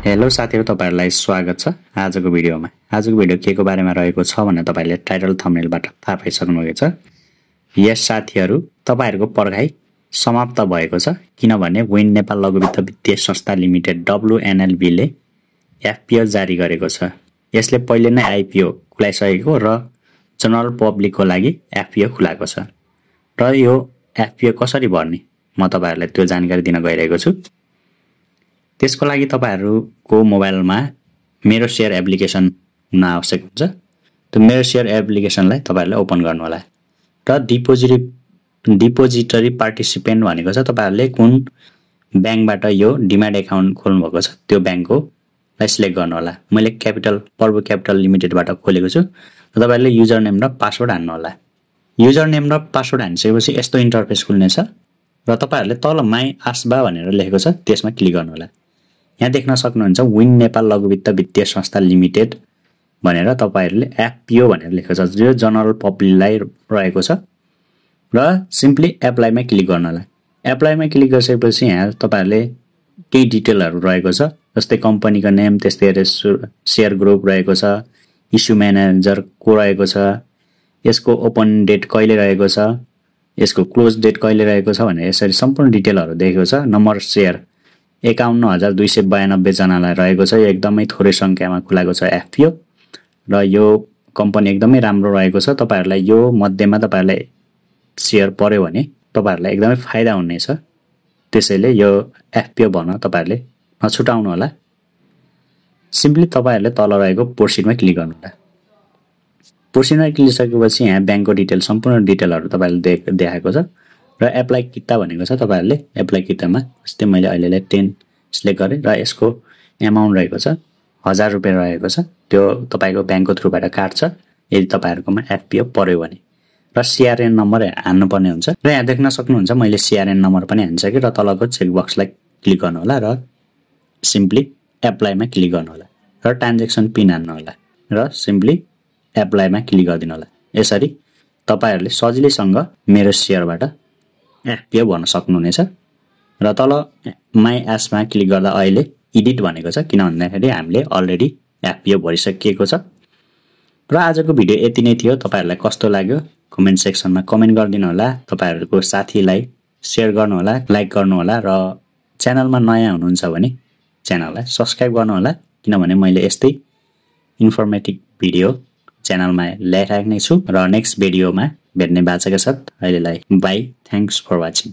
Hello साथीहरु, तपाईहरुलाई स्वागत छ आजको भिडियोमा। आजको भिडियो केको बारेमा रहेको छ भने तपाईले टाइटल थम्बनेलबाट थाहा पाइसक्नुभएको छ। यस साथीहरु, तपाईहरुको पर्खाइ समाप्त भएको छ किनभने विन नेपाल लघुवित्त वित्तीय संस्था लिमिटेड WNLB ले FPO जारी गरेको छ। यसले पहिले नै IPO खुलाइसकेको र जनरल पब्लिकको लागि FPO खुलाएको छ। र यो FPO कसरी भर्ने म तपाईहरुलाई त्यो जानकारी दिन गइरहेको छु। त्यसको लागि तपाईहरुको मोबाइलमा मेरो शेयर एप्लिकेसन हुन आवश्यक हुन्छ। त्यो मेरो शेयर एप्लिकेसनलाई तपाईहरुले ओपन गर्नु होला र डिपोजिटरी पार्टिसिपेन्ट भनेको छ तपाईहरुले कुन बैंकबाट यो डिमाट अकाउन्ट खोल्नु भएको छ त्यो बैंककोलाई सिलेक्ट गर्नु होला। मैले पर्व क्यापिटल लिमिटेडबाट खोलेको छु। तपाईहरुले युजर नेम र पासवर्ड हाल्नु होला। युजर नेम र पासवर्ड हालिसकेपछि यस्तो इन्टरफेस खुल्नेछ र तपाईहरुले तल माई आस्बा भनेर लेखेको छ त्यसमा क्लिक गर्नु होला। यहाँ देख्न सक्नुहुन्छ विन नेपाल लघुवित्त वित्तीय संस्था लिमिटेड भनेर तपाईहरुले FPO भनेर लेखेको छ जो जनरल पब्लिकलाई रहेको छ र सिम्पली एप्लाईमा क्लिक गर्नु होला। एप्लाईमा क्लिक गरिसकेपछि यहाँ तपाईहरुले केही डिटेलहरु रहेको छ जस्तै कम्पनीको नेम, त्यस्तै गरी शेयर ग्रुप रहेको छ, इस्यु म्यानेजर को रहेको छ, यसको ओपन डेट कहिले रहेको छ, यसको क्लोज डेट कहिले रहेको छ भनेर यसरी सम्पूर्ण डिटेलहरु देखेको छ। नम्बर शेयर 51292 जनालाई रहेको छ। एकदमै थोरै संख्यामा खुलाएको छ FPO र यो कम्पनी एकदमै राम्रो रहेको छ। तपाईहरुलाई यो मध्येमा तपाईहरुलाई शेयर पर्यो भने तपाईहरुलाई एकदमै फाइदा हुनेछ। त्यसैले यो FPO भर्न तपाईहरुले नछुटाउनु होला। सिम्पली तपाईहरुले तल रहेको प्रोसिडमा क्लिक गर्नु होला। प्रोसिडमा क्लिक गरिसकेपछि यहाँ बैंकको डिटेल सम्पूर्ण डिटेलहरु तपाईहरुले देखाएको छ र एप्लाई किता भनेको छ। तपाईहरुले एप्लाई कितामा जस्तै मैले अहिले 10 सिलेक्ट गरे र यसको अमाउन्ट रहेको छ 1000 रुपैयाँ रहेको छ। त्यो तपाईको बैंकको थ्रुबाट काट्छ यदि तपाईहरुकोमा FPO पर्यो भने र CRN नम्बर हाल्नु पर्ने हुन्छ। र यहाँ देख्न सक्नुहुन्छ मैले CRN नम्बर पनि हालिसके र तलको चेक बक्सलाई क्लिक गर्नु होला र सिम्पली एप्लाईमा क्लिक गर्नु होला र ट्रान्ज्याक्सन पिन हाल्नु होला र सिम्पली एप्लाईमा क्लिक गर्दिनु होला। यसरी तपाईहरुले सजिलैसँग मेरो शेयरबाट FPO भर्न सक्नुहुनेछ र तल माई एप्समा क्लिक गर्दा अहिले एडिट भनेको छ किन भन्दाखेरि हामीले अलरेडी FPO भरिसकिएको छ। र आजको भिडियो यति नै थियो। तपाईहरुलाई कस्तो लाग्यो कमेन्ट सेक्सनमा कमेन्ट गरिदिनु होला। तपाईहरुको साथीलाई शेयर गर्नु होला, लाइक गर्नु होला र च्यानलमा नयाँ हुनुहुन्छ भने च्यानललाई सब्स्क्राइब गर्नु होला किनभने मैले यस्तै इन्फर्मेटिभ भिडियो च्यानलमा ल्याइराख्ने छु र नेक्स्ट भिडियोमा भेट्ने बाचाका साथ अहिलेलाई बाइ। Thanks for watching.